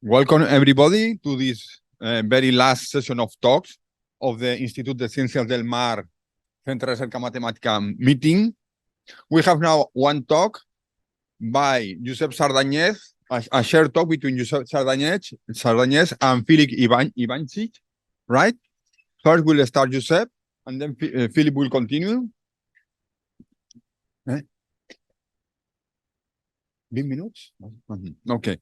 Welcome everybody to this very last session of talks of the Institut de Ciencias del Mar Centro de Recerca Matemática meeting. We have now one talk by Josep Sardanyés, a shared talk between Josep Sardanyés and Filip Ivancic, right? First we'll start Josep, and then Filip will continue. 20 minutes? Okay.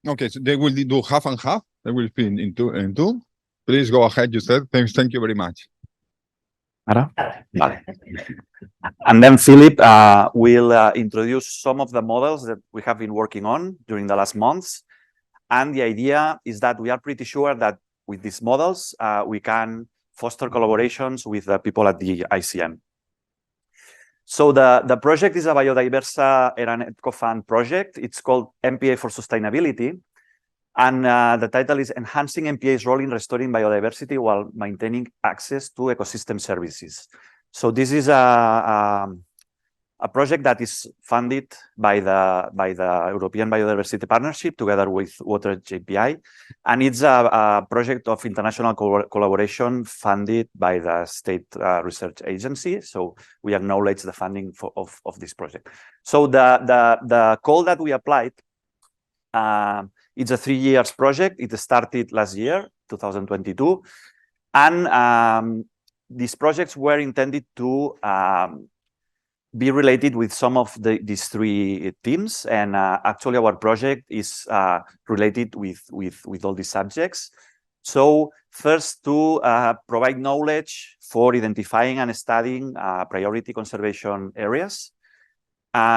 Okay, so they will do half and half. They will fit in two. Please go ahead, Josep. Thank you very much. Vale. And then Filip will introduce some of the models that we have been working on during the last months. And the idea is that we are pretty sure that with these models, we can foster collaborations with the people at the ICM. So the project is a BioDiversa European project. It's called MPA for Sustainability. And the title is Enhancing MPA's Role in Restoring Biodiversity while Maintaining Access to Ecosystem Services. So this is a project that is funded by the European Biodiversity Partnership together with Water JPI. And it's a project of international collaboration funded by the State Research Agency. So we acknowledge the funding of this project. So the call that we applied, it's a 3 years project. It started last year, 2022. And these projects were intended to be related with some of these three themes, and actually our project is related with all these subjects. So first, to provide knowledge for identifying and studying priority conservation areas,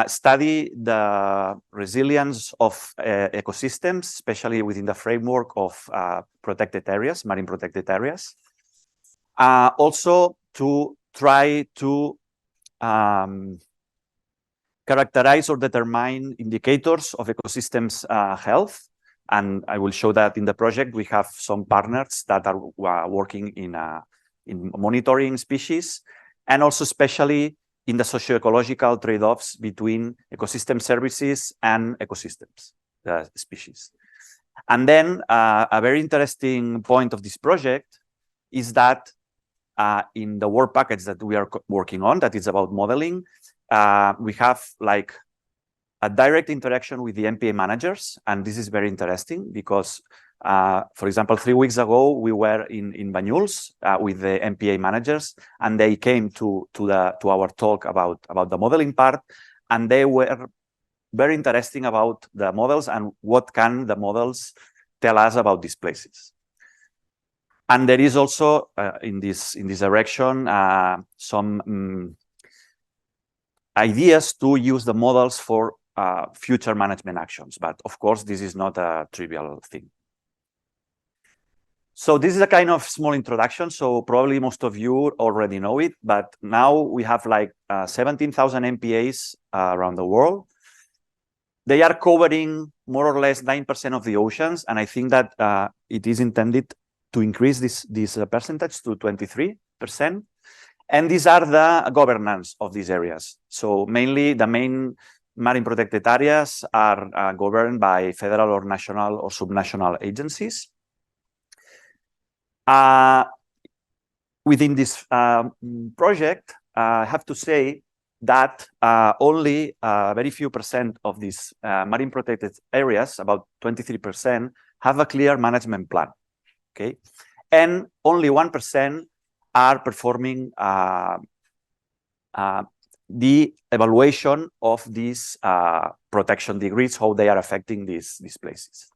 study the resilience of ecosystems, especially within the framework of protected areas, marine protected areas. Also to try to characterize or determine indicators of ecosystems health. And I will show that in the project. We have some partners that are working in monitoring species, and also especially in the socio-ecological trade-offs between ecosystem services and ecosystems, the species. And then a very interesting point of this project is that in the work package that we are working on, that is about modeling, we have like a direct interaction with the MPA managers. And this is very interesting because, for example, 3 weeks ago, we were in Banyuls with the MPA managers, and they came to our talk about the modeling part, and they were very interesting about the models and what can the models tell us about these places. And there is also in this direction some ideas to use the models for future management actions. But of course, this is not a trivial thing. So this is a kind of small introduction. So probably most of you already know it, but now we have like 17,000 MPAs around the world. They are covering more or less 9% of the oceans, and I think that it is intended to increase this percentage to 23%. And these are the governance of these areas. So mainly the main marine protected areas are governed by federal or national or subnational agencies. Within this project, I have to say that only very few percent of these marine protected areas, about 23%, have a clear management plan. Okay, and only 1% are performing the evaluation of these protection degrees, how they are affecting these places.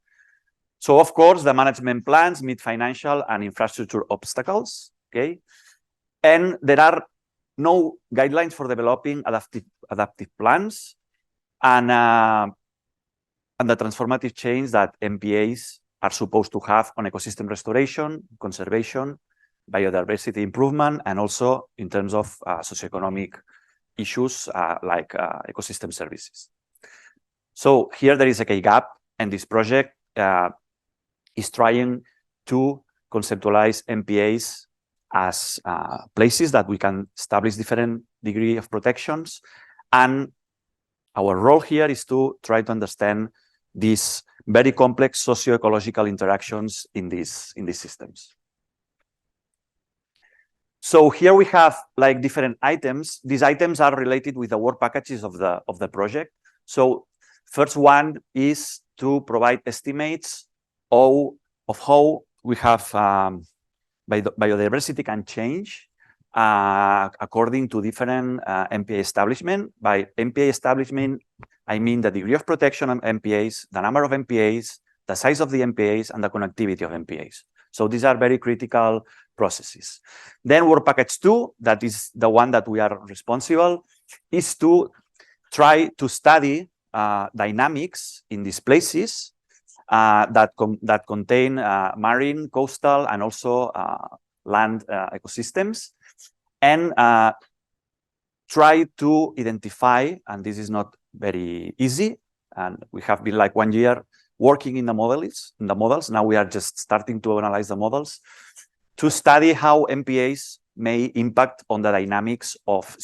So, of course, the management plans meet financial and infrastructure obstacles. Okay, and there are no guidelines for developing adaptive plans, and the transformative change that MPAs are supposed to have on ecosystem restoration, conservation, biodiversity improvement, and also in terms of socioeconomic issues like ecosystem services. So here there is a key gap, and this project is trying to conceptualize MPAs as places that we can establish different degree of protections. And our role here is to try to understand these very complex socio-ecological interactions in these systems. So here we have like different items. These items are related with the work packages of the project. So first one is to provide estimates of how we have biodiversity can change according to different MPA establishment. By MPA establishment, I mean the degree of protection of MPAs, the number of MPAs, the size of the MPAs, and the connectivity of MPAs. So these are very critical processes. Then work package 2, that is the one that we are responsible, is to try to study dynamics in these places that contain marine, coastal, and also land ecosystems, and try to identify, and this is not very easy, and we have been like 1 year working in the models. Now we are just starting to analyze the models to study how MPAs may impact on the dynamics of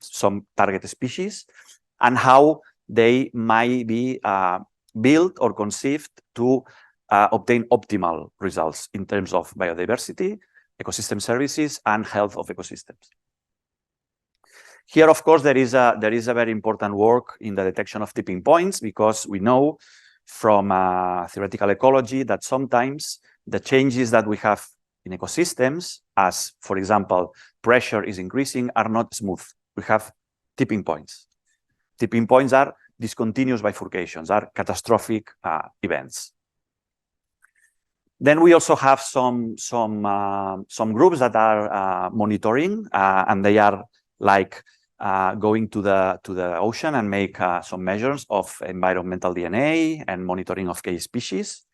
some target species and how they might be built or conceived to obtain optimal results in terms of biodiversity, ecosystem services, and health of ecosystems. Here, of course, there is a very important work in the detection of tipping points, because we know from theoretical ecology that sometimes the changes that we have in ecosystems, as for example, pressure is increasing, are not smooth. We have tipping points. Tipping points are discontinuous bifurcations, are catastrophic events. Then we also have some groups that are monitoring, and they are like going to the ocean and make some measures of environmental DNA and monitoring of key species.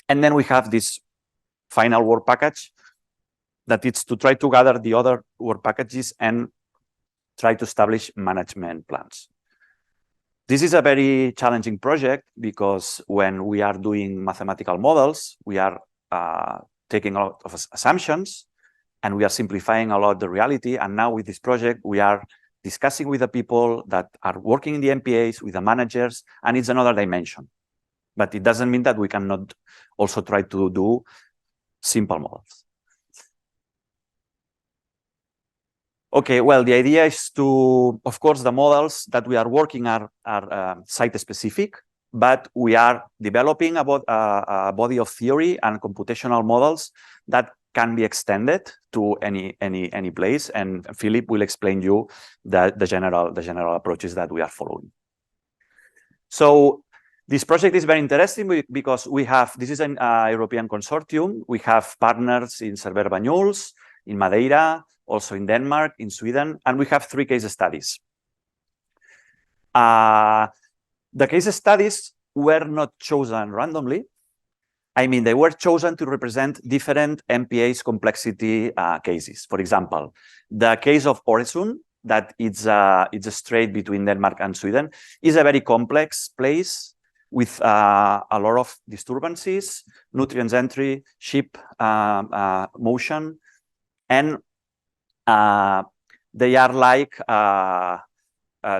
And then we have this final work package that it's to try to gather the other work packages and try to establish management plans. This is a very challenging project because when we are doing mathematical models, we are taking a lot of assumptions and we are simplifying a lot the reality. And now with this project, we are discussing with the people that are working in the MPAs, with the managers, and it's another dimension. But it doesn't mean that we cannot also try to do simple models. Okay, well, the idea is to, of course, the models that we are working are site-specific, but we are developing a body of theory and computational models that can be extended to any place. And Filip will explain you the general approaches that we are following. So this project is very interesting because we have, this is an European consortium. We have partners in Cervera Banyuls, in Madeira, also in Denmark, in Sweden, and we have 3 case studies. The case studies were not chosen randomly. I mean, they were chosen to represent different MPAs complexity cases. For example, the case of Øresund, that it's a strait between Denmark and Sweden, is a very complex place with a lot of disturbances, nutrients entry, ship motion, and they are like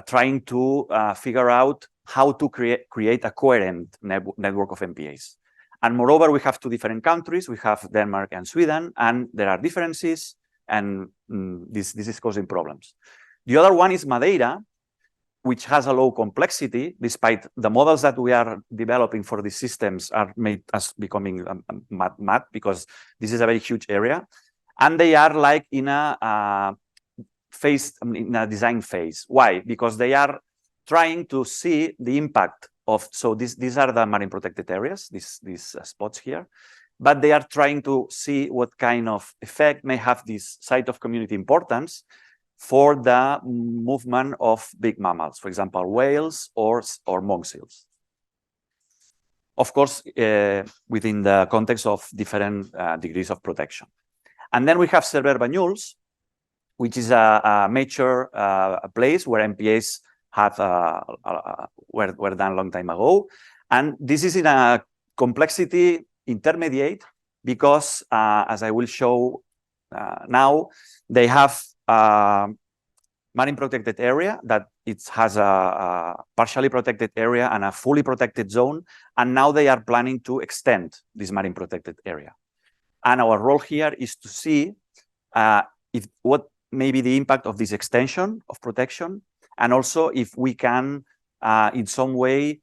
trying to figure out how to create a coherent network of MPAs. And moreover, we have 2 different countries. We have Denmark and Sweden, and there are differences, and this is causing problems. The other one is Madeira, which has a low complexity, despite the models that we are developing for these systems are made as becoming mad, because this is a very huge area. And they are like in a design phase. Why? Because they are trying to see the impact of, so these are the marine protected areas, these spots here, but they are trying to see what kind of effect may have this site of community importance for the movement of big mammals, for example, whales or monk seals. Of course, within the context of different degrees of protection. And then we have Cervera Banyuls, which is a major place where MPAs have were done a long time ago. And this is in a complexity intermediate because, as I will show now, they have marine protected area, that it has a partially protected area and a fully protected zone. And now they are planning to extend this marine protected area. And our role here is to see what may be the impact of this extension of protection, and also if we can, in some way,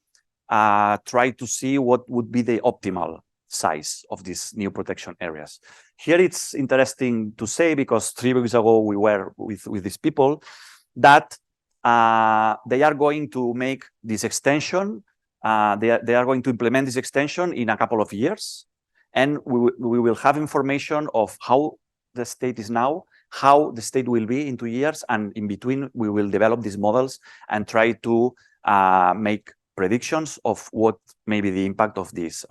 try to see what would be the optimal size of these new protection areas. Here it's interesting to say, because 3 weeks ago we were with these people, that they are going to make this extension, they are going to implement this extension in a couple of years, and we will have information of how the state is now, how the state will be in 2 years, and in between we will develop these models and try to make predictions of what may be the impact of this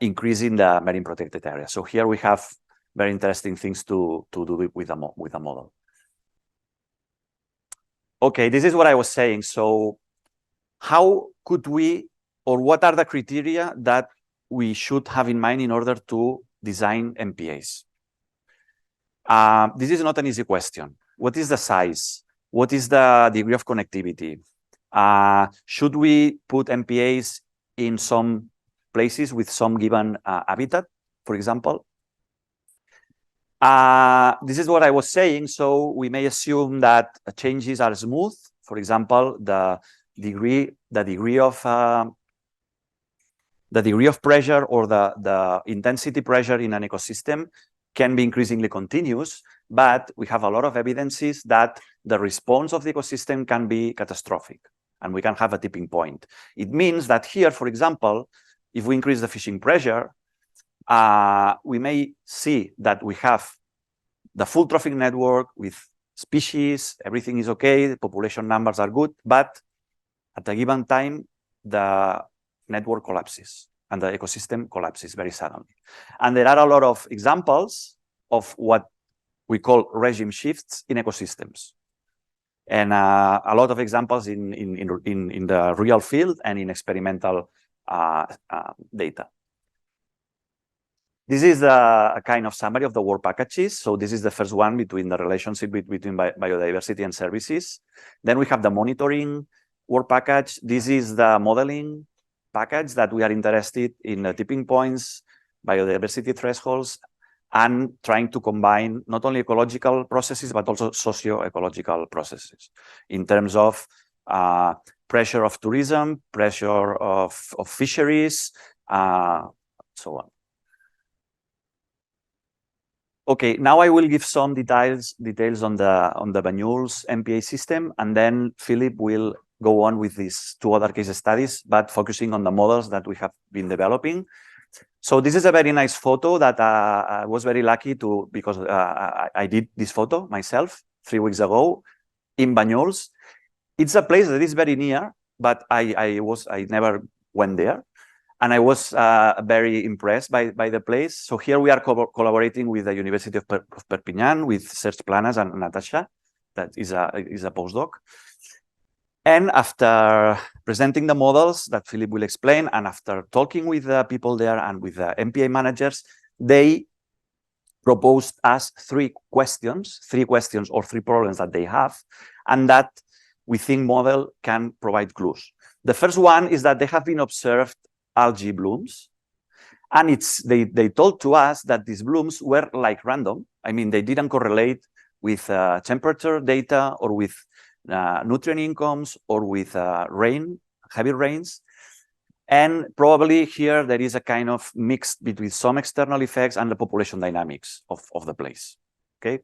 increase in the marine protected area. So here we have very interesting things to do with a model. Okay, this is what I was saying. So how could we, or what are the criteria that we should have in mind in order to design MPAs? This is not an easy question. What is the size? What is the degree of connectivity? Should we put MPAs in some places with some given habitat, for example? This is what I was saying. So we may assume that changes are smooth. For example, the degree of pressure or the intensity pressure in an ecosystem can be increasingly continuous, but we have a lot of evidences that the response of the ecosystem can be catastrophic, and we can have a tipping point. It means that here, for example, if we increase the fishing pressure, we may see that we have the full trophic network with species, everything is okay, the population numbers are good, but at a given time, the network collapses and the ecosystem collapses very suddenly. And there are a lot of examples of what we call regime shifts in ecosystems. And a lot of examples in the real field and in experimental data. This is a kind of summary of the work packages. So this is the first one between the relationship between biodiversity and services. Then we have the monitoring work package. This is the modeling package that we are interested in the tipping points, biodiversity thresholds, and trying to combine not only ecological processes, but also socio-ecological processes in terms of pressure of tourism, pressure of fisheries, so on. Okay, now I will give some details on the Banyuls MPA system, and then Filip will go on with these 2 other case studies, but focusing on the models that we have been developing. So this is a very nice photo that I was very lucky to, because I did this photo myself 3 weeks ago in Banyuls. It's a place that is very near, but I never went there. And I was very impressed by the place. So here we are collaborating with the University of Perpignan, with Serge Planas and Natasha, that is a postdoc. And after presenting the models that Filip will explain, and after talking with the people there and with the MPA managers, they proposed us 3 questions or 3 problems that they have, and that we think model can provide clues. The first one is that they have been observed algae blooms, and they told to us that these blooms were like random. I mean, they didn't correlate with temperature data or with nutrient incomes or with heavy rains. And probably here there is a kind of mix between some external effects and the population dynamics of the place. Okay.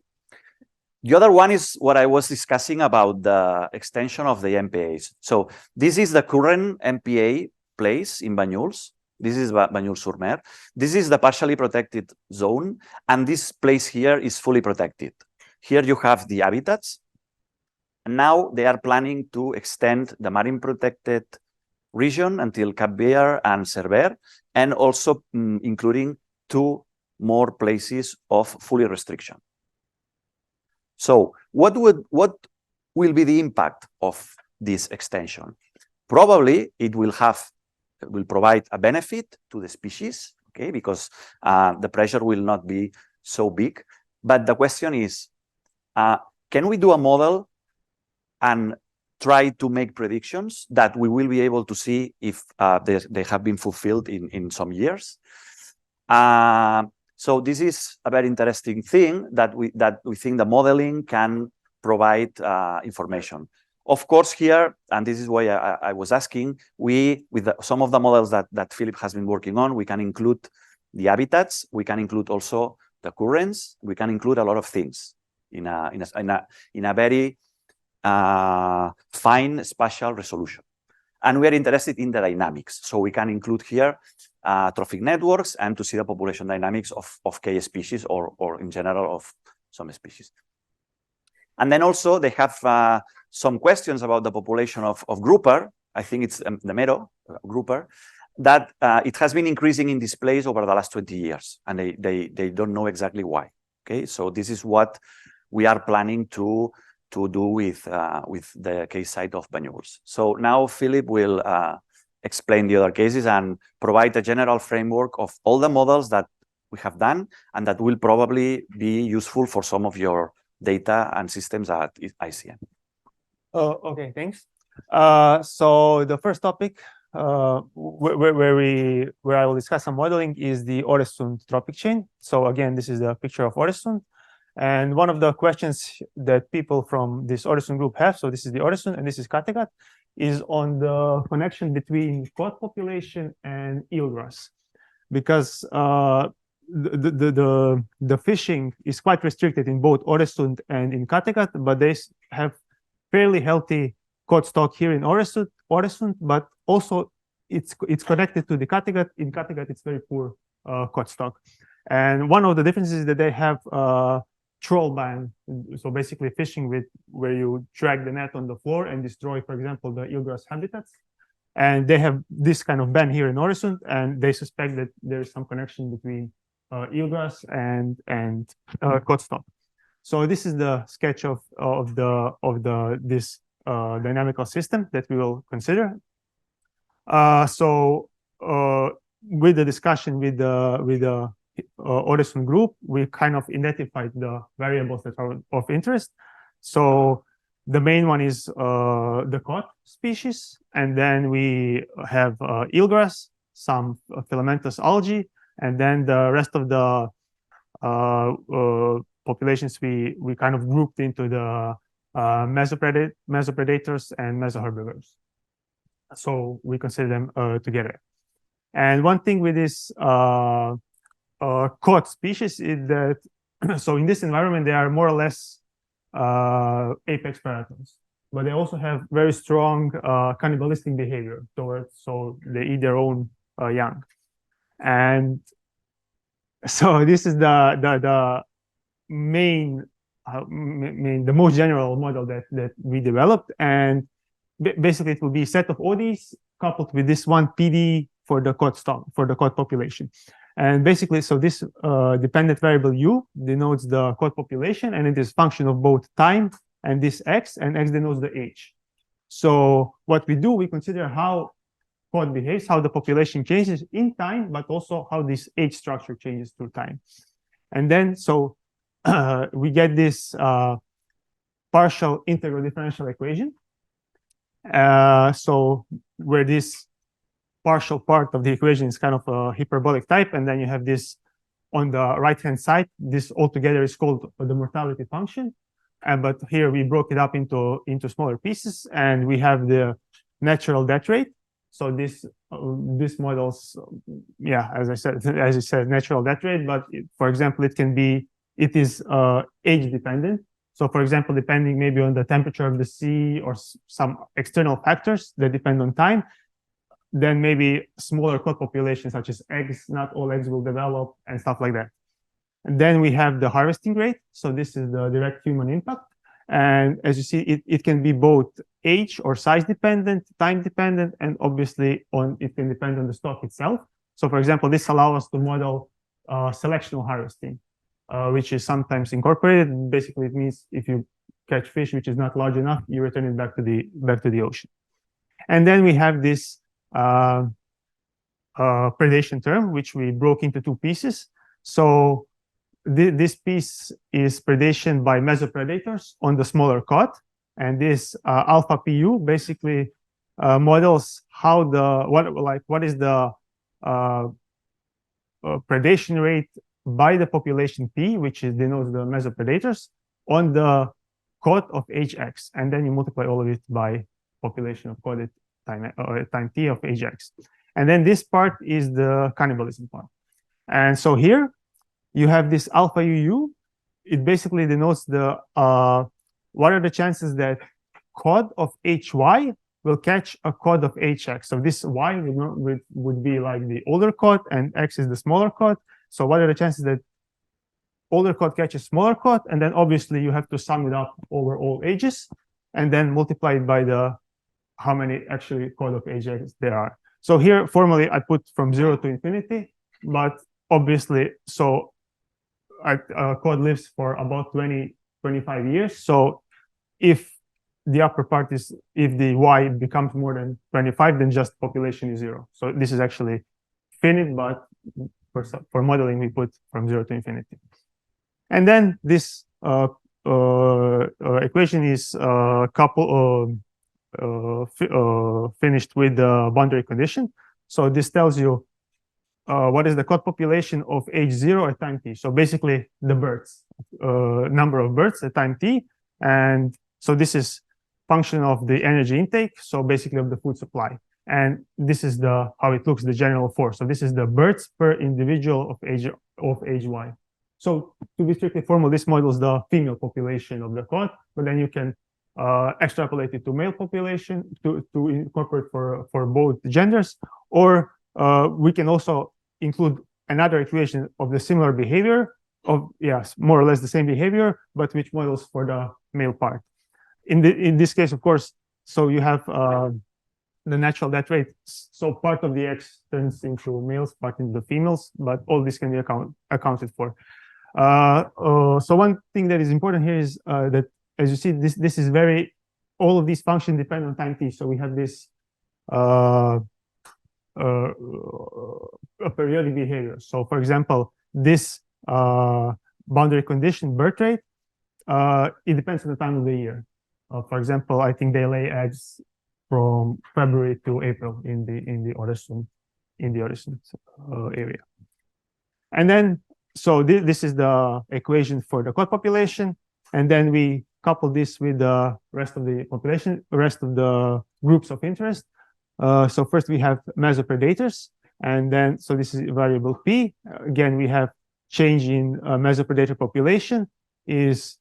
The other one is what I was discussing about the extension of the MPAs. So this is the current MPA place in Banyuls. This is Banyuls-sur-Mer. This is the partially protected zone, and this place here is fully protected. Here you have the habitats. And now they are planning to extend the marine protected region until Cap Verde and Cerver, and also including 2 more places of fully restriction. So what will be the impact of this extension? Probably it will provide a benefit to the species, okay, because the pressure will not be so big. But the question is, can we do a model and try to make predictions that we will be able to see if they have been fulfilled in some years? So this is a very interesting thing that we think the modeling can provide information. Of course, here, and this is why I was asking, some of the models that Filip has been working on, we can include the habitats, we can include also the currents, we can include a lot of things in a very fine spatial resolution. And we are interested in the dynamics. So we can include here trophic networks and to see the population dynamics of K species or in general of some species. And then also they have some questions about the population of grouper. I think it's the meadow grouper, that it has been increasing in this place over the last 20 years, and they don't know exactly why. Okay, so this is what we are planning to do with the case site of Banyuls. So now Filip will explain the other cases and provide a general framework of all the models that we have done and that will probably be useful for some of your data and systems at ICM. Okay, thanks. So the first topic where I will discuss some modeling is the Øresund trophic chain. So again, this is the picture of Øresund. And one of the questions that people from this Øresund group have, so this is the Øresund and this is Kattegat, is on the connection between cod population and eelgrass. Because the fishing is quite restricted in both Øresund and in Kattegat, but they have fairly healthy cod stock here in Øresund, but also it's connected to the Kattegat. In Kattegat, it's very poor cod stock. And one of the differences is that they have troll ban, so basically fishing with where you drag the net on the floor and destroy, for example, the eelgrass habitats. And they have this kind of ban here in Øresund, and they suspect that there is some connection between eelgrass and cod stock. So this is the sketch of this dynamical system that we will consider. So with the discussion with the Øresund group, we kind of identified the variables that are of interest. So the main one is the cod species, and then we have eelgrass, some filamentous algae, and then the rest of the populations we kind of grouped into the mesopredators and mesoherbivores. So we consider them together. And one thing with this cod species is that, so in this environment, they are more or less apex predators, but they also have very strong cannibalistic behavior towards, so they eat their own young. And so this is the main, the most general model that we developed. And basically it will be a set of ODs coupled with this one PD for the cod stock, for the cod population. And basically, so this dependent variable U denotes the cod population, and it is function of both time and this X, and X denotes the age. So what we do, we consider how cod behaves, how the population changes in time, but also how this age structure changes through time. And then, so we get this partial integral differential equation. So where this partial part of the equation is kind of a hyperbolic type, and then you have this on the right-hand side. This altogether is called the mortality function. But here we broke it up into smaller pieces, and we have the natural death rate. So this models, yeah, as I said, natural death rate. But for example, it is age dependent. So for example, depending maybe on the temperature of the sea or some external factors that depend on time, then maybe smaller cod populations such as eggs, not all eggs will develop and stuff like that. And then we have the harvesting rate. So this is the direct human impact. And as you see, it can be both age or size dependent, time dependent, and obviously it can depend on the stock itself. So for example, this allows us to model selectional harvesting, which is sometimes incorporated. Basically, it means if you catch fish which is not large enough, you return it back to the ocean. And then we have this predation term, which we broke into two pieces. So this piece is predation by mesopredators on the smaller cod, and this alpha PU basically models how what is the predation rate by the population P, which denotes the mesopredators, on the cod of hx, and then you multiply all of it by population of cod time t of hx. And then this part is the cannibalism part. And so here you have this alpha UU. It basically denotes the what are the chances that cod of HY will catch a cod of HX. So this Y would be like the older cod, and X is the smaller cod. So what are the chances that older cod catches smaller cod? And then obviously you have to sum it up over all ages, and then multiply it by the how many actually cod of HX there are. So here formally I put from 0 to infinity, but obviously so cod lives for about 25 years. So if the upper part is, if the Y becomes more than 25, then just population is 0. So this is actually finite, but for modeling, we put from 0 to infinity. And then this equation is finished with the boundary condition. So this tells you what is the cod population of H0 at time t. So basically the birds, number of birds at time t. And so this is function of the energy intake, so basically of the food supply. And this is the how it looks, the general force. So this is the birds per individual of HY. So to be strictly formal, this models the female population of the cod, but then you can extrapolate it to male population to incorporate for both genders, or we can also include another equation of the similar behavior of, yes, more or less the same behavior, but which models for the male part. In this case, of course, so you have the natural death rate. So part of the X turns into males, part into the females, but all this can be accounted for. So one thing that is important here is that, as you see, this is all of these functions depend on time t. So we have this a periodic behavior. So for example, this boundary condition birth rate, it depends on the time of the year. For example, I think they lay eggs from February to April in the Oresund area. And then, so this is the equation for the cod population, and then we couple this with the rest of the population, rest of the groups of interest. So first we have mesopredators, and then so this is variable p. Again, we have change in mesopredator population is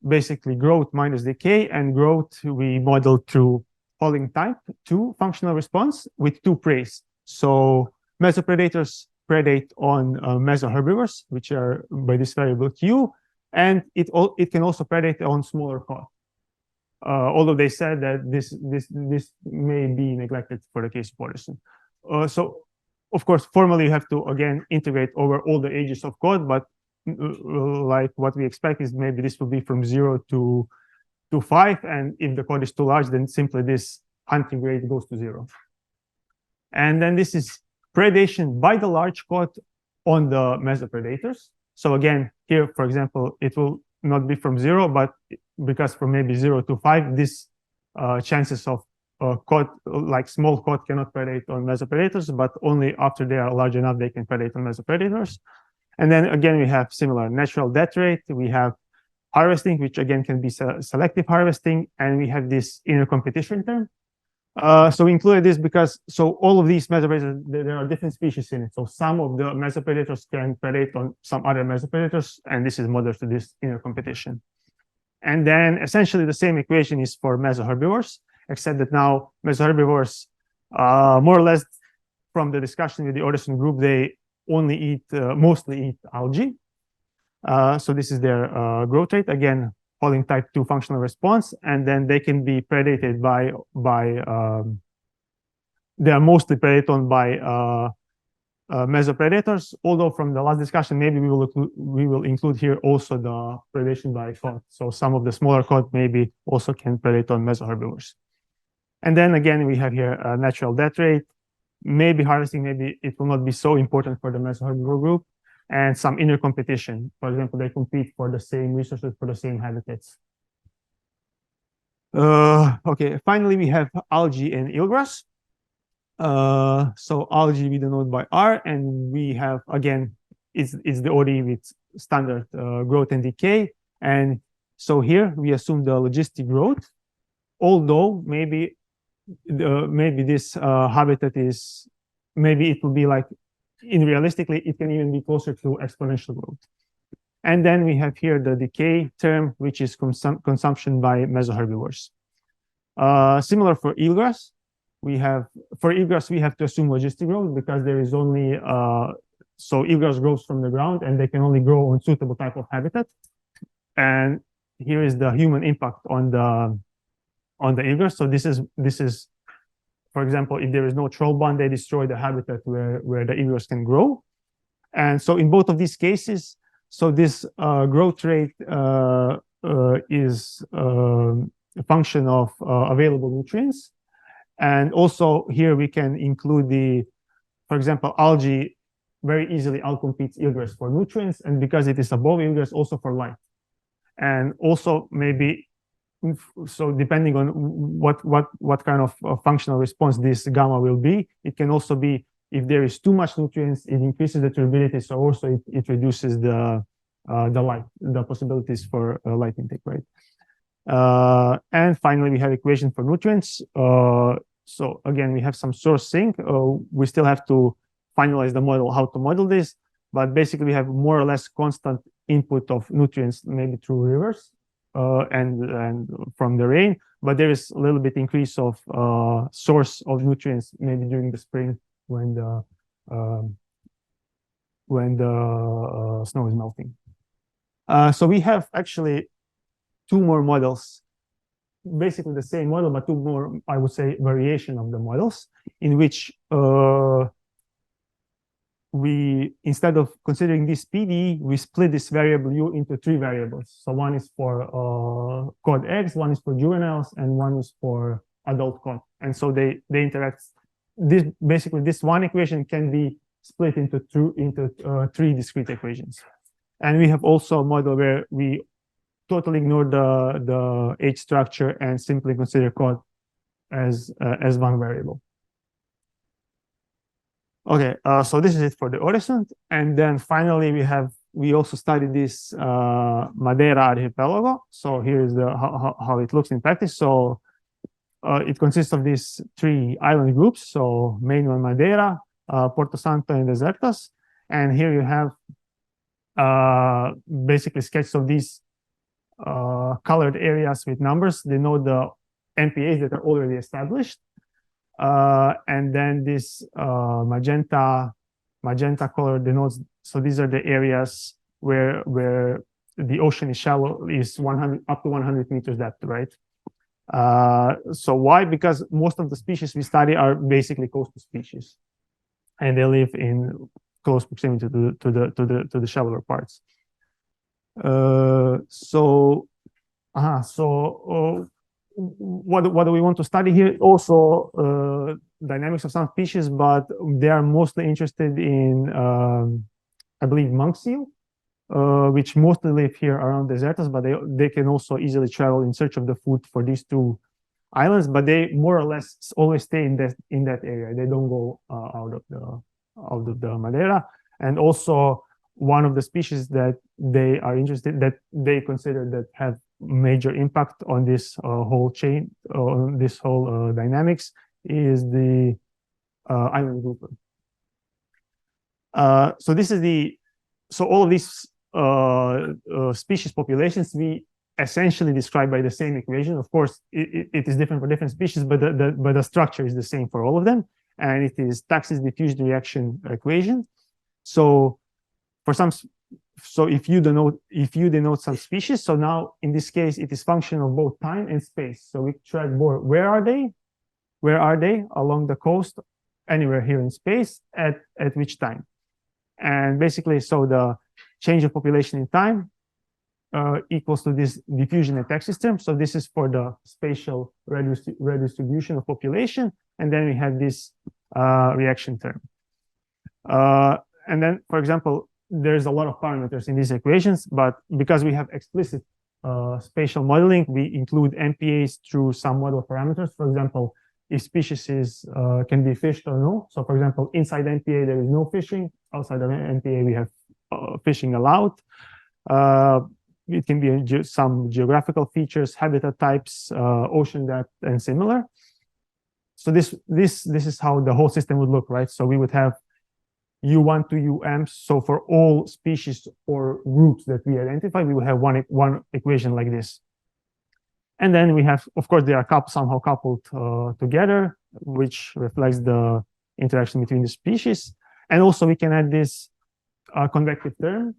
basically growth minus decay, and growth we model through falling type 2 functional response with 2 preys. So mesopredators predate on mesoherbivores, which are by this variable q, and it can also predate on smaller cod. Although they said that this may be neglected for the case of Oresund. So of course, formally you have to again integrate over all the ages of cod, but like what we expect is maybe this will be from 0 to 5, and if the cod is too large, then simply this hunting rate goes to 0. And then this is predation by the large cod on the mesopredators. So again, here, for example, it will not be from 0, but because from maybe 0 to 5, this chances of cod, like small cod, cannot predate on mesopredators, but only after they are large enough they can predate on mesopredators. And then again, we have similar natural death rate. We have harvesting, which again can be selective harvesting, and we have this inner competition term. So we included this because all of these mesopredators, there are different species in it. So some of the mesopredators can predate on some other mesopredators, and this is modeled to this inner competition. And then essentially the same equation is for mesoherbivores, except that now mesoherbivores, more or less from the discussion with the Oresund group, they only eat, mostly eat algae. So this is their growth rate. Again, falling type 2 functional response, and then they can be predated by they are mostly predated on by mesopredators. Although from the last discussion, maybe we will include here also the predation by cod. So some of the smaller cod maybe also can predate on mesoherbivores. And then again, we have here a natural death rate. Maybe harvesting, maybe it will not be so important for the mesoherbivore group. and some inner competition. For example, they compete for the same resources, for the same habitats. Okay, finally, we have algae and eelgrass. So algae we denote by R, and we have, again, it's the ODE with standard growth and decay. And so here we assume the logistic growth, although maybe this habitat is, maybe it will be like, realistically, it can even be closer to exponential growth. And then we have here the decay term, which is consumption by mesoherbivores. Similar for eelgrass, we have to assume logistic growth because there is only, so eelgrass grows from the ground and they can only grow on suitable type of habitat. And here is the human impact on the eelgrass. So this is, for example, if there is no troll bond, they destroy the habitat where the eelgrass can grow. And so in both of these cases, so this growth rate is a function of available nutrients. And also here we can include for example, algae very easily outcompetes eelgrass for nutrients, and because it is above eelgrass, also for light. And also maybe, so depending on what kind of functional response this gamma will be, it can also be, if there is too much nutrients, it increases the turbidity, so also it reduces the light, the possibilities for light intake, right? And finally, we have equation for nutrients. So again, we have some source sink. We still have to finalize the model, how to model this, but basically we have more or less constant input of nutrients, maybe through rivers and from the rain, but there is a little bit increase of source of nutrients maybe during the spring when the snow is melting. So we have actually two more models, basically the same model, but two more, I would say, variation of the models, in which we, instead of considering this PD, we split this variable U into three variables. So one is for cod eggs, one is for juveniles, and one is for adult cod. And so they interact. Basically, this one equation can be split into three discrete equations. And we have also a model where we totally ignore the H structure and simply consider cod as one variable. Okay, so this is it for the horizon. And then finally, we also studied this Madeira archipelago. So here is how it looks in practice. So it consists of these three island groups. So main one, Madeira, Porto Santo, and Desertas. And here you have basically sketches of these colored areas with numbers. They know the MPAs that are already established. And then this magenta color denotes, so these are the areas where the ocean is shallow, is 100 up to 100 meters depth, right? So why? Because most of the species we study are basically coastal species, and they live in close proximity to the shallower parts. What do we want to study here? Also, dynamics of some species, but they are mostly interested in, I believe, monk seal, which mostly live here around Desertas, but they can also easily travel in search of the food for these two islands. But they more or less always stay in that area. They don't go out of the Madeira. And also, one of the species that they are interested, that they consider that have major impact on this whole chain, on this whole dynamics, is the island grouper. So this is so all of these species populations we essentially describe by the same equation. Of course, it is different for different species, but the structure is the same for all of them, and it is Taxis diffusion reaction equation. So for some, so if you denote some species, so now in this case it is function of both time and space. So we track more, where are they along the coast, anywhere here in space, at which time. And basically, so the change of population in time equals to this diffusion attack system. So this is for the spatial redistribution of population, and then we have this reaction term. And then, for example, there's a lot of parameters in these equations, but because we have explicit spatial modeling, we include MPAs through some model parameters. For example, if species can be fished or no. So for example, inside MPA, there is no fishing. Outside of MPA, we have fishing allowed. It can be some geographical features, habitat types, ocean depth, and similar. So this is how the whole system would look, right? So we would have U1 to UM. So for all species or groups that we identify, we will have one equation like this. And then we have, of course, they are somehow coupled together, which reflects the interaction between the species. And also we can add this convective term.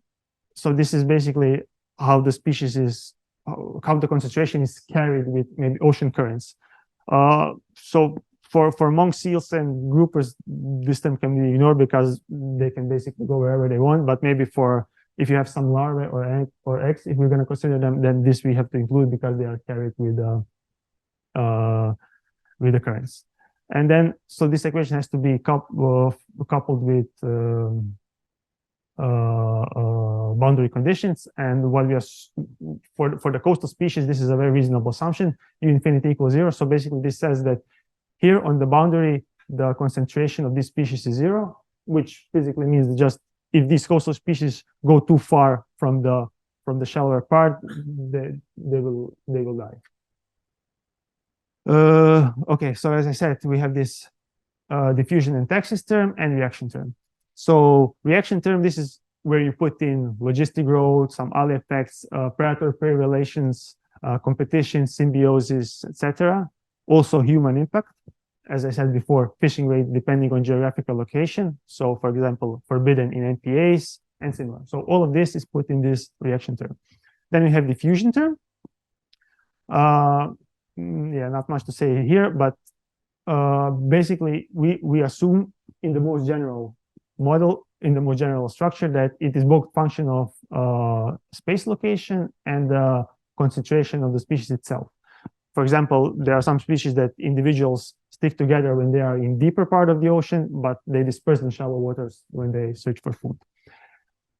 So this is basically how the species is, how the concentration is carried with maybe ocean currents. So for monk seals and groupers, this term can be ignored because they can basically go wherever they want. But maybe if you have some larvae or eggs, if we're going to consider them, then this we have to include because they are carried with the currents. And then, so this equation has to be coupled with boundary conditions. And what we are for the coastal species, this is a very reasonable assumption. U infinity equals 0. So basically, this says that here on the boundary, the concentration of this species is 0, which physically means that just if these coastal species go too far from the shallower part, they will die. Okay, so as I said, we have this diffusion and taxis term and reaction term. So reaction term, this is where you put in logistic growth, some other effects, predator-prey relations, competition, symbiosis, etc. Also human impact. As I said before, fishing rate depending on geographical location. So for example, forbidden in MPAs and similar. So all of this is put in this reaction term. Then we have diffusion term. Yeah, not much to say here, but basically we assume in the most general model, in the most general structure, that it is both function of space location and the concentration of the species itself. For example, there are some species that individuals stick together when they are in deeper part of the ocean, but they disperse in shallow waters when they search for food.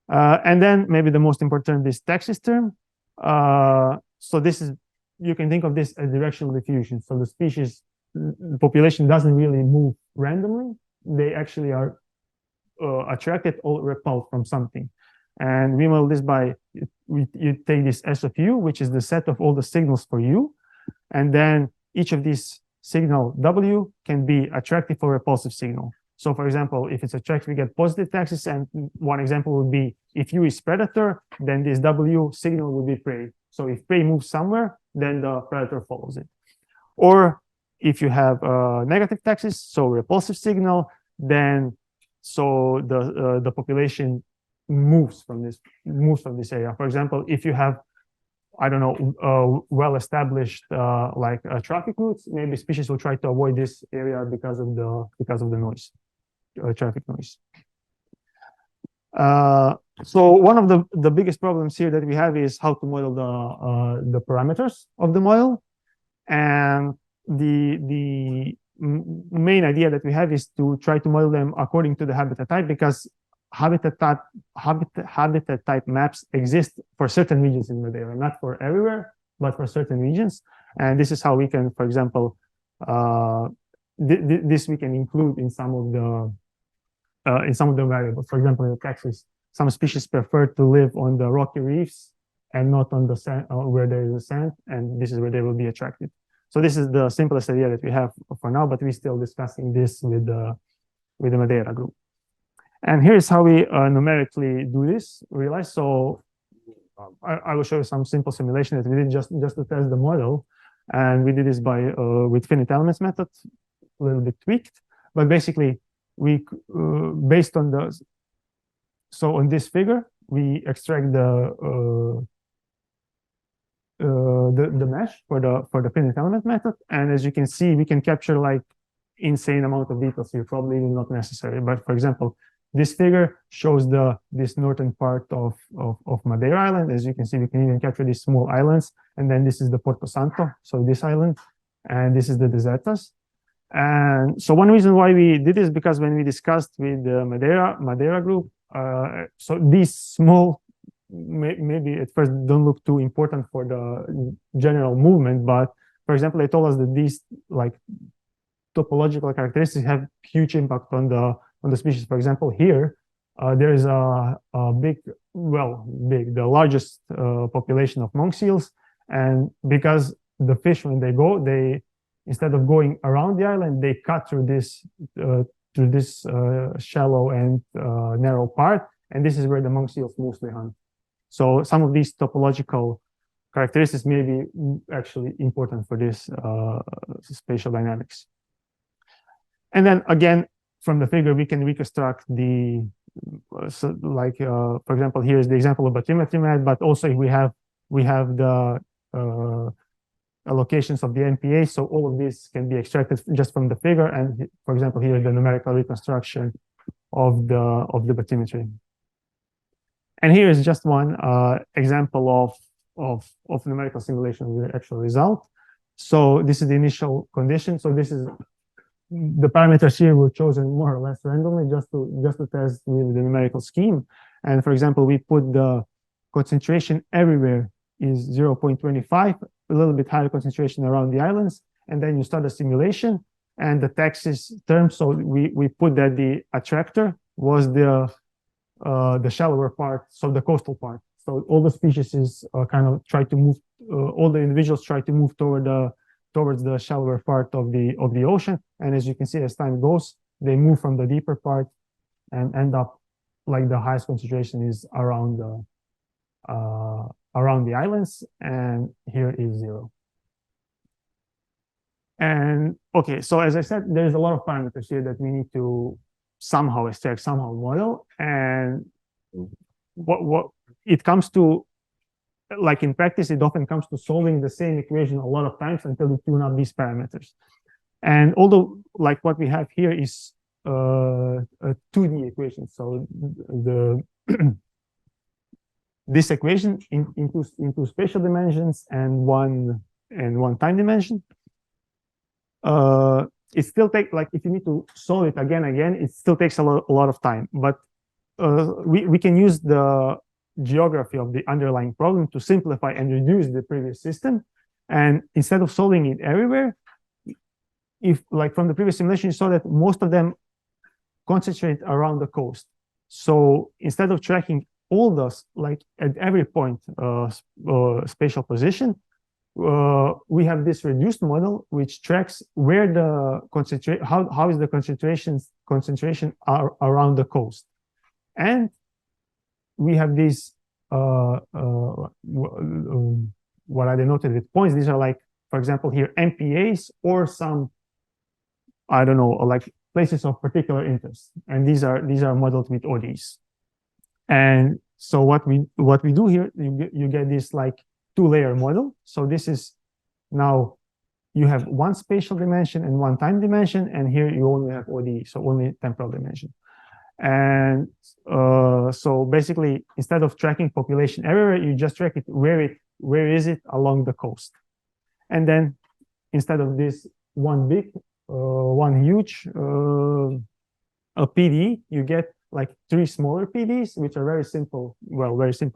And then maybe the most important is taxis term. So this is, you can think of this as directional diffusion. So the species, the population doesn't really move randomly. They actually are attracted or repelled from something. And we model this by, you take this S of U, which is the set of all the signals for U. And then each of these signal W can be attractive or repulsive signal. So for example, if it's attractive, we get positive taxis. And one example would be if U is predator, then this W signal will be prey. So if prey moves somewhere, then the predator follows it. Or if you have negative taxis, so repulsive signal, then so the population moves from this area. For example, if you have, I don't know, well-established like traffic routes, maybe species will try to avoid this area because of the noise, traffic noise. So one of the biggest problems here that we have is how to model the parameters of the model, and the main idea that we have is to try to model them according to the habitat type, because habitat type maps exist for certain regions in Madeira, not for everywhere, but for certain regions. And this is how we can, for example, this we can include in some of the variables. For example, in the taxis, some species prefer to live on the rocky reefs and not on the sand, where there is a sand, and this is where they will be attracted. So this is the simplest idea that we have for now, but we're still discussing this with the Madeira group. And here's how we numerically do this, realize. So I will show you some simple simulation that we did just to test the model. And we did this by with finite elements method, a little bit tweaked. But basically, we based on the, so on this figure, we extract the mesh for the finite element method. And as you can see, we can capture like insane amount of details here, probably even not necessary. But for example, this figure shows this northern part of Madeira Island. As you can see, we can even capture these small islands. And then this is the Porto Santo, so this island, and this is the Desertas. And so one reason why we did this, because when we discussed with the Madeira group, so these small, maybe at first don't look too important for the general movement, but for example, they told us that these like topological characteristics have huge impact on the species. For example, here there is a big, the largest population of monk seals, and because the fish, when they go, instead of going around the island, they cut through this shallow and narrow part, and this is where the monk seals mostly hunt. So some of these topological characteristics may be actually important for this spatial dynamics. And then again, from the figure, we can reconstruct the, for example, here is the example of bathymetry map, but also we have the allocations of the MPAs. So all of this can be extracted just from the figure. And for example, here is the numerical reconstruction of the bathymetry. And here is just one example of numerical simulation of the actual result. So this is the initial condition. So this is the parameters here were chosen more or less randomly just to test really the numerical scheme. And for example, we put the concentration everywhere is 0.25, a little bit higher concentration around the islands, and then you start the simulation and the taxis term. So we put that the attractor was the shallower part, so the coastal part. So all the species is kind of try to move, all the individuals try to move towards the shallower part of the ocean. And as you can see, as time goes, they move from the deeper part and end up like the highest concentration is around the islands, and here is 0. And okay, so as I said, there's a lot of parameters here that we need to somehow extract, somehow model. And what it comes to, like in practice, it often comes to solving the same equation a lot of times until you tune up these parameters. And although like what we have here is a 2D equation, so the this equation into spatial dimensions and one time dimension. It still takes, like if you need to solve it again, it still takes a lot of time. But we can use the geography of the underlying problem to simplify and reduce the previous system. And instead of solving it everywhere, if like from the previous simulation, you saw that most of them concentrate around the coast. So instead of tracking all those, like at every point, spatial position, we have this reduced model which tracks where the how is the concentration are around the coast. And we have these what I denoted with points. These are like, for example, here MPAs or some, I don't know, like places of particular interest. And these are modeled with ODs. And so what we do here, you get this like 2-layer model. So this is now you have one spatial dimension and one time dimension, and here you only have OD, so only temporal dimension. And so basically, instead of tracking population everywhere, you just track it where is it along the coast. And then instead of this one huge PD, you get like 3 smaller PDs, which are very simple,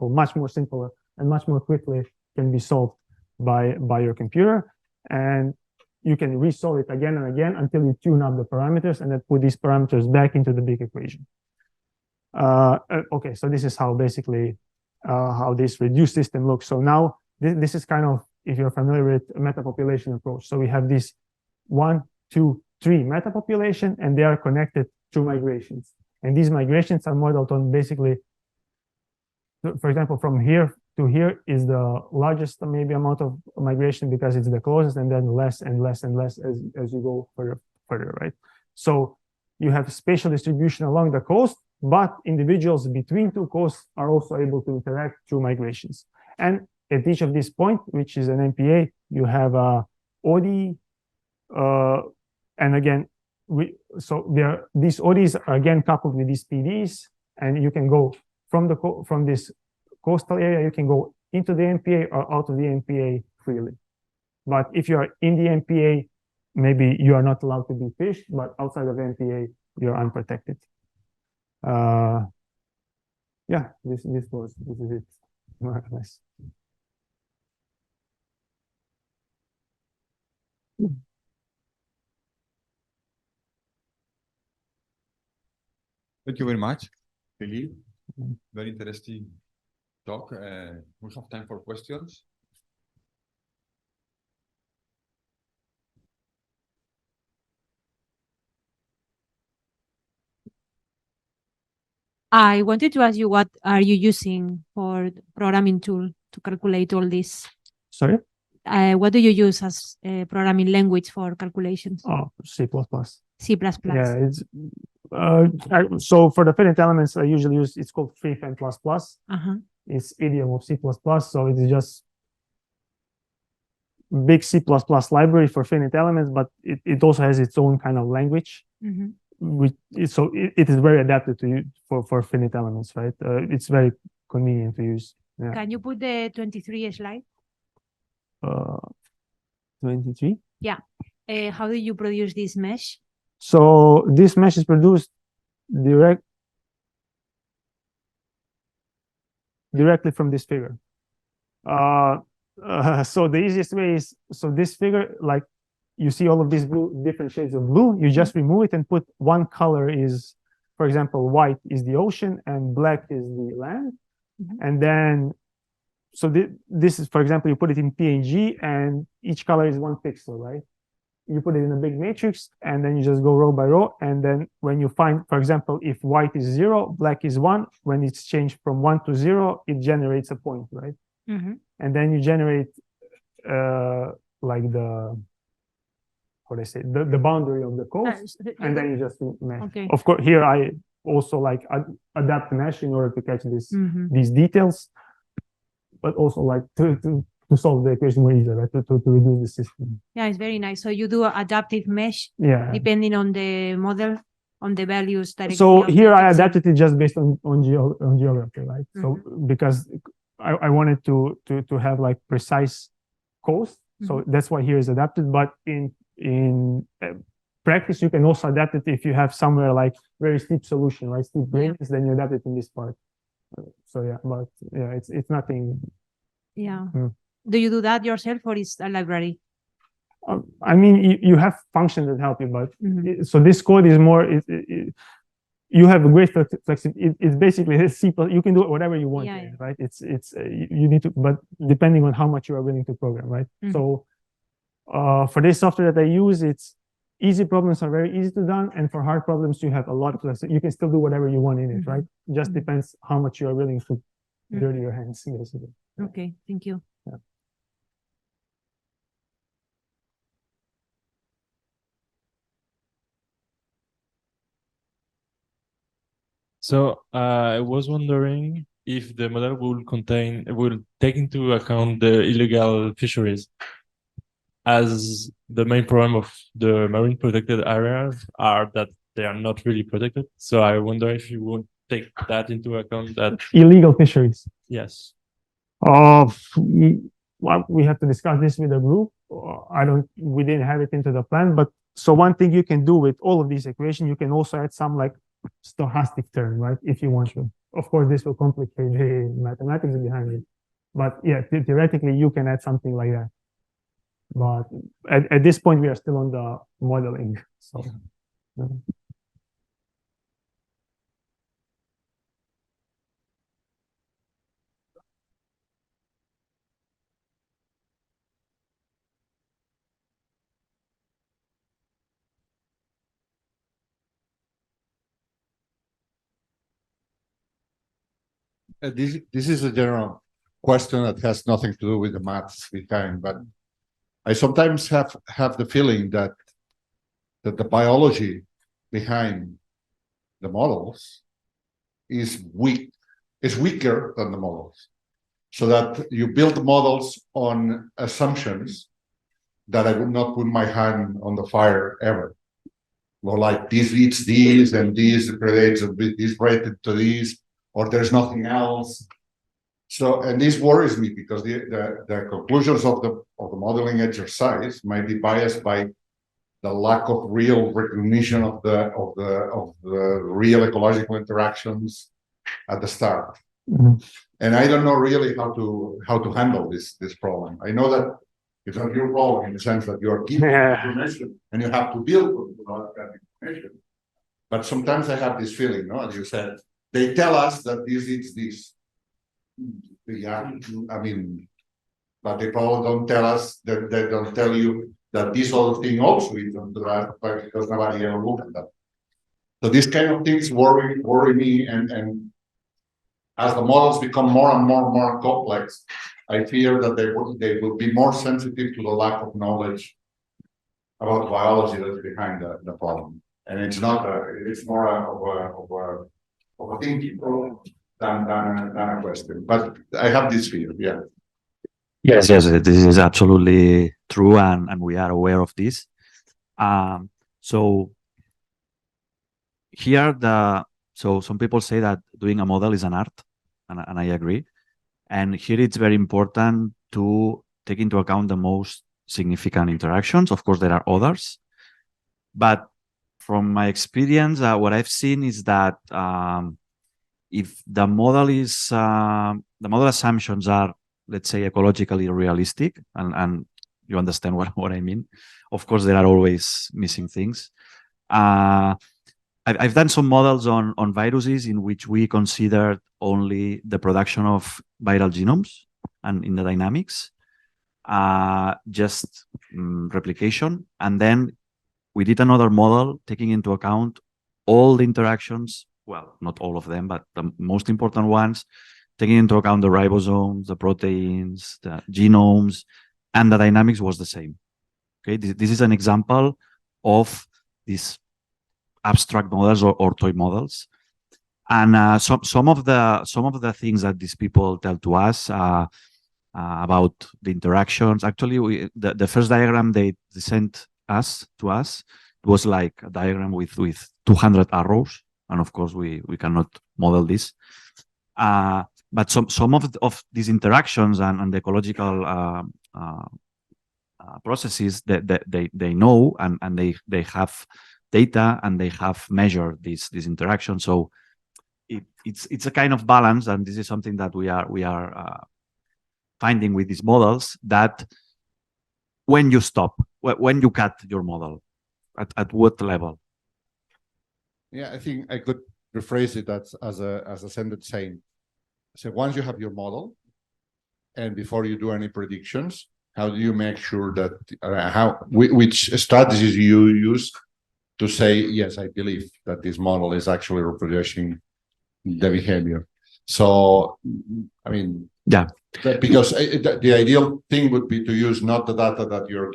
much more simpler and much more quickly can be solved by your computer. And you can resolve it again and again until you tune up the parameters and then put these parameters back into the big equation. Okay, so this is how basically how this reduced system looks. So now this is kind of, if you're familiar with a metapopulation approach. So we have this 1, 2, 3 metapopulation, and they are connected through migrations. And these migrations are modeled on basically, for example, from here to here is the largest maybe amount of migration because it's the closest, and then less and less and less as you go further, right? So you have spatial distribution along the coast, but individuals between 2 coasts are also able to interact through migrations. And at each of these points, which is an MPA, you have a OD, and again, these ODs are again coupled with these PDs, and you can go from this coastal area, you can go into the MPA or out of the MPA freely. But if you are in the MPA, maybe you are not allowed to be fished, but outside of MPA, you're unprotected. yeah, this is it. More or less. Thank you very much, Filip. Very interesting talk. We have time for questions. I wanted to ask you, what are you using for programming tool to calculate all this? Sorry? What do you use as a programming language for calculations? Oh, C++. C++. Yeah, it's so for the finite elements I usually use, it's called FreeFin++. Uh-huh. It's idiom of C++, so it's just big C++ library for finite elements, but it also has its own kind of language. Mm-hmm. So it is very adapted to use for finite elements, right? It's very convenient to use. Yeah. Can you put the 23 slide? 23. Yeah. How do you produce this mesh? So this mesh is produced directly from this figure. So the easiest way is, so this figure, like you see all of these different shades of blue, you just remove it and put one color is, for example, white is the ocean and black is the land. Mm-hmm. And then, so this is, for example, you put it in PNG and each color is one pixel, right? You put it in a big matrix and then you just go row by row. And then when you find, for example, if white is 0, black is 1, when it's changed from 1 to 0, it generates a point, right? Mm-hmm. And then you generate like the, how do I say, the boundary of the coast, and then you just mesh. Okay. Of course, here I also like adapt the mesh in order to catch this, Mm-hmm. these details, but also like to solve the equation more easily, right? To reduce the system. Yeah, it's very nice. So you do adaptive mesh Yeah. depending on the model, on the values directly. So of here the I fixing. adapted it just based on geography, right? So because I wanted to have like precise coast, so that's why here is adapted. But in practice, you can also adapt it if you have somewhere like very steep solution, right? Steep gradients, then you adapt it in this part. So yeah, but yeah, it's nothing. Yeah. Mm. Do you do that yourself or is a library? I mean, you have functions that help you, but so this code is more. You have a great flexibility. It's basically C++. You can do whatever you want, Yeah. right? You need to, but depending on how much you are willing to program, right? So for this software that I use, it's easy problems are very easy to done, and for hard problems, you have a lot of flexibility. You can still do whatever you want in it, right? Just depends how much you are willing to dirty your hands, basically. Okay, thank you. Yeah. So I was wondering if the model will take into account the illegal fisheries, as the main problem of the marine protected areas are that they are not really protected. So I wonder if you would take that into account. That Illegal fisheries. yes. We have to discuss this with the group. We didn't have it into the plan, but so one thing you can do with all of these equations, you can also add some like stochastic term, right? If you want to. Of course, this will complicate the mathematics behind it. But yeah, theoretically, you can add something like that. But at this point, we are still on the modeling. So. This is a general question that has nothing to do with the maths behind, but I sometimes have the feeling that the biology behind the models is weaker than the models, so that you build models on assumptions that I would not put my hand on the fire ever. Well, like this eats this and this predates this related to this, or there's nothing else. So, and this worries me because the conclusions of the modeling exercise might be biased by the lack of real recognition of the real ecological interactions at the start. Mhm. And I don't know really how to handle this problem. I know that it's not your problem in the sense that you are giving information and you have to build that information. But sometimes I have this feeling, no, as you said, they tell us that this is this. Yeah, I mean, but they probably don't tell us that they don't tell you that this other thing also is on the right, because nobody ever looked at that. So these kind of things worry me, and as the models become more and more complex, I fear that they will be more sensitive to the lack of knowledge about biology that's behind the problem. And it's not it's more of a thinking problem than a question. But I have this fear, yeah. Yes, this is absolutely true, and we are aware of this. So here, so some people say that doing a model is an art, and I agree. And here it's very important to take into account the most significant interactions. Of course, there are others, but from my experience, what I've seen is that if the model is the model assumptions are, let's say, ecologically realistic, and you understand what I mean. Of course, there are always missing things. I've done some models on viruses in which we considered only the production of viral genomes and in the dynamics, just replication. And then we did another model taking into account all the interactions, well, not all of them, but the most important ones, taking into account the ribosomes, the proteins, the genomes, and the dynamics was the same. Okay, this is an example of these abstract models or toy models, and some of the things that these people tell to us about the interactions. Actually, the first diagram they sent to us was like a diagram with 200 arrows, and of course we cannot model this. But some of these interactions and the ecological processes that they know, and they have data, and they have measured these interactions. So it's a kind of balance, and this is something that we are finding with these models, that when you stop, when you cut your model, at what level? Yeah, I think I could rephrase it as a sentence saying, so once you have your model, and before you do any predictions, how do you make sure that which strategies you use to say, yes, I believe that this model is actually reproducing the behavior. So, I mean, yeah, because the ideal thing would be to use not the data that you're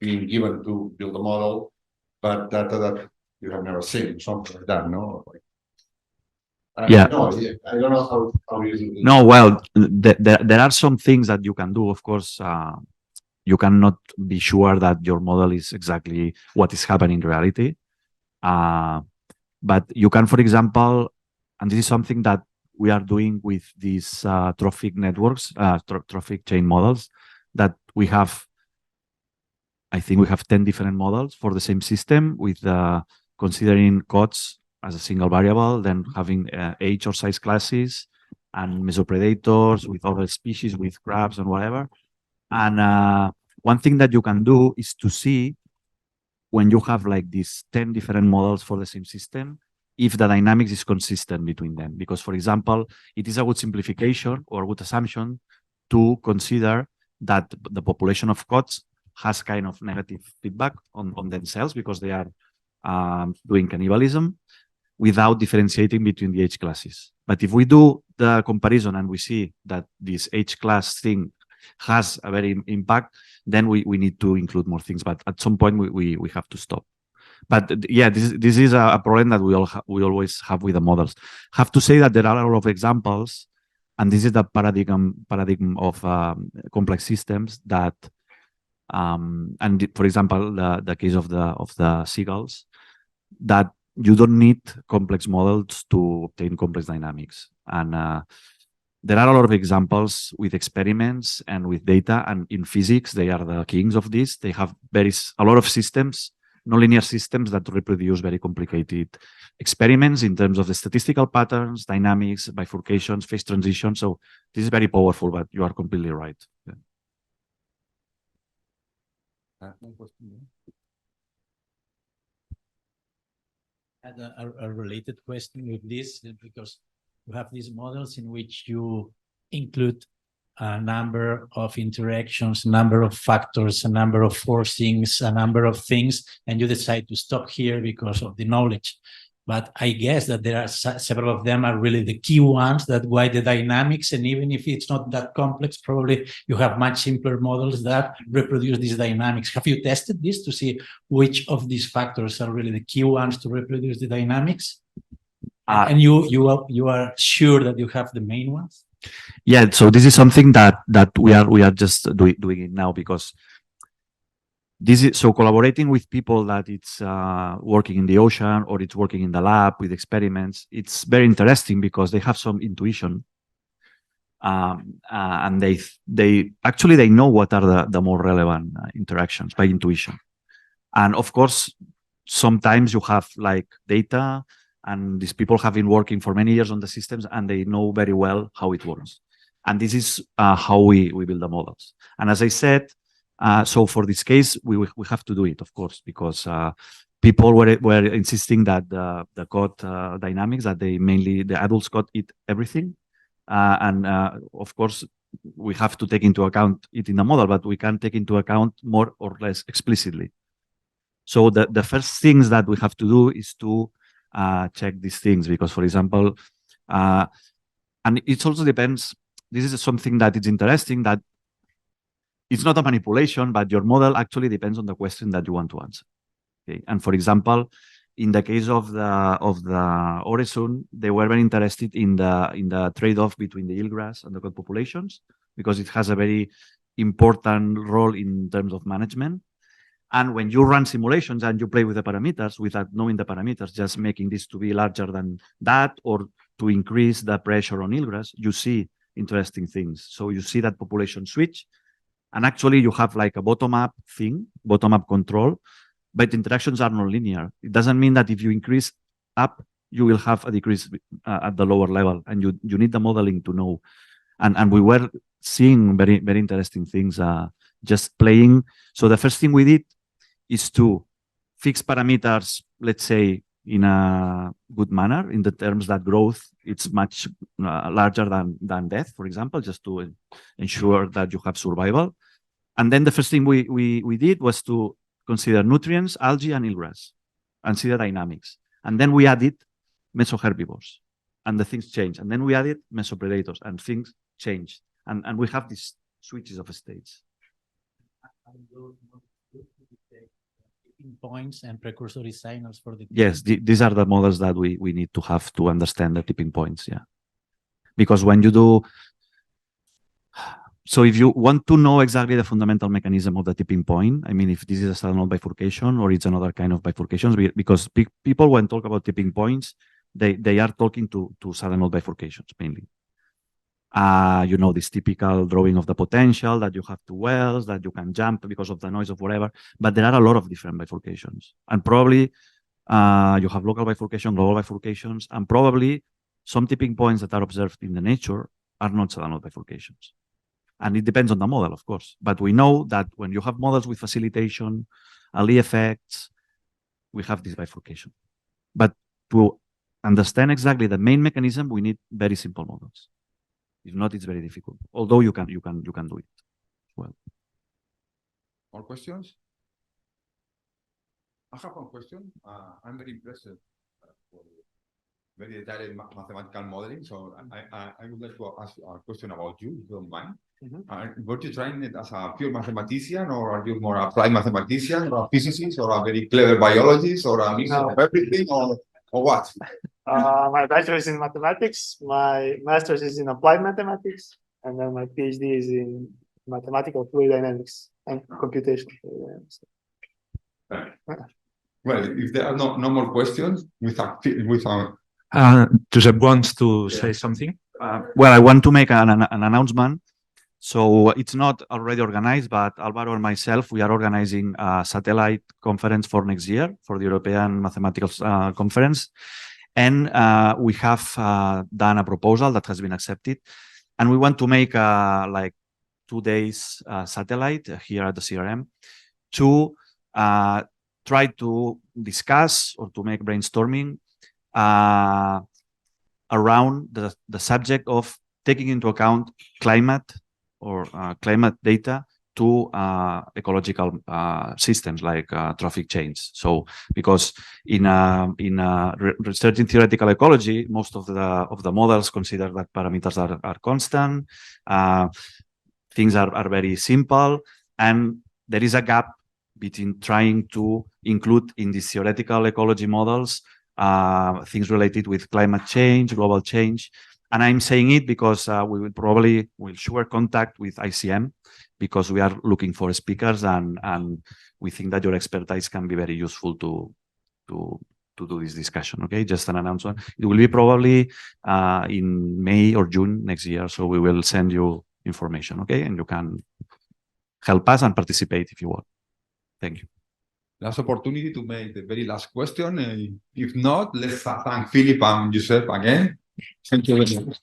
being given to build a model, but data that you have never seen, something like that, no? Yeah. I don't know how you do this. No, well, there are some things that you can do. Of course, you cannot be sure that your model is exactly what is happening in reality. But you can, for example, and this is something that we are doing with these trophic networks, trophic chain models, that we have, I think we have 10 different models for the same system, with considering COTS as a single variable, then having age or size classes, and mesopredators with other species, with crabs and whatever. And one thing that you can do is to see, when you have like these 10 different models for the same system, if the dynamics is consistent between them. Because, for example, it is a good simplification or good assumption to consider that the population of COTS has kind of negative feedback on themselves, because they are doing cannibalism, without differentiating between the age classes. But if we do the comparison and we see that this age class thing has a very impact, then we need to include more things. But at some point we have to stop. But yeah, this is a problem that we always have with the models. Have to say that there are a lot of examples, and this is the paradigm of complex systems that, and for example, the case of the seagulls, that you don't need complex models to obtain complex dynamics. And there are a lot of examples with experiments and with data, and in physics, they are the kings of this. They have a lot of systems nonlinear systems that reproduce very complicated experiments in terms of the statistical patterns, dynamics, bifurcations, phase transitions. So this is very powerful, but you are completely right. Yeah. Had a related question with this, because you have these models in which you include a number of interactions, a number of factors, a number of forcings, a number of things, and you decide to stop here because of the knowledge. But I guess that there are several of them are really the key ones that why the dynamics, and even if it's not that complex, probably you have much simpler models that reproduce these dynamics. Have you tested this to see which of these factors are really the key ones to reproduce the dynamics? And you are sure that you have the main ones? Yeah, so this is something that we are just doing it now, because this is so collaborating with people that it's working in the ocean or it's working in the lab with experiments. It's very interesting because they have some intuition, and they actually know what are the more relevant interactions by intuition. And of course, sometimes you have like data, and these people have been working for many years on the systems, and they know very well how it works. And this is how we build the models. And as I said, so for this case, we have to do it, of course, because people were insisting that the code dynamics, that the adults code eat everything. And of course, we have to take into account it in the model, but we can take into account more or less explicitly. So the first things that we have to do is to check these things, because, for example, and it also depends, this is something that is interesting, that it's not a manipulation, but your model actually depends on the question that you want to answer. Okay? And for example, in the case of the Oresun, they were very interested in the trade-off between the eelgrass and the cod populations, because it has a very important role in terms of management. And when you run simulations and you play with the parameters without knowing the parameters, just making this to be larger than that or to increase the pressure on eelgrass, you see interesting things. So you see that population switch. And actually, you have like a bottom-up thing, bottom-up control, but interactions are non-linear. It doesn't mean that if you increase up, you will have a decrease at the lower level, and you need the modeling to know. And we were seeing very, very interesting things just playing. So the first thing we did is to fix parameters, let's say, in a good manner, in the terms that growth it's much larger than death, for example, just to ensure that you have survival. And then the first thing we did was to consider nutrients, algae, and eelgrass, and see the dynamics. And then we added mesoherbivores, and the things change. And then we added mesopredators, and things changed. And we have these switches of states. Points and precursory signals for the yes, these are the models that we need to have to understand the tipping points. Yeah, because when you do, so if you want to know exactly the fundamental mechanism of the tipping point, I mean, if this is a sudden node bifurcation or it's another kind of bifurcations, because people when talk about tipping points, they are talking to sudden node bifurcations mainly. You know, this typical drawing of the potential that you have two wells, that you can jump because of the noise of whatever, but there are a lot of different bifurcations. And probably you have local bifurcation, global bifurcations, and probably some tipping points that are observed in the nature are not sudden node bifurcations. And it depends on the model, of course. But we know that when you have models with facilitation, Ali effects, we have this bifurcation. But to understand exactly the main mechanism, we need very simple models. If not, it's very difficult. Although you can do it well. More questions? I have one question. I'm very impressed for very detailed mathematical modeling. So I would like to ask a question about you, if you don't mind. Were you trying it as a pure mathematician, or are you more applied mathematician, or a physicist, or a very clever biologist, or a mix of everything, or what? My bachelor's is in mathematics, my master's is in applied mathematics, and then my PhD is in mathematical fluid dynamics and computational fluid dynamics. Well, if there are no more questions, Josep wants to say something. Well, I want to make an announcement. So it's not already organized, but Alvaro and myself, we are organizing a satellite conference for next year for the European Mathematical Conference. And we have done a proposal that has been accepted. And we want to make like 2 days satellite here at the CRM to try to discuss or to make brainstorming around the subject of taking into account climate or climate data to ecological systems like trophic chains. So, because in research in theoretical ecology, most of the models consider that parameters are constant, things are very simple, and there is a gap between trying to include in these theoretical ecology models things related with climate change, global change. And I'm saying it because we will share contact with ICM, because we are looking for speakers, and we think that your expertise can be very useful to do this discussion. Okay, just an announcement. It will be probably in May or June next year, so we will send you information. Okay, and you can help us and participate if you want. Thank you. Last opportunity to make the very last question. If not, let's thank Filip and Josep again. Thank you very much.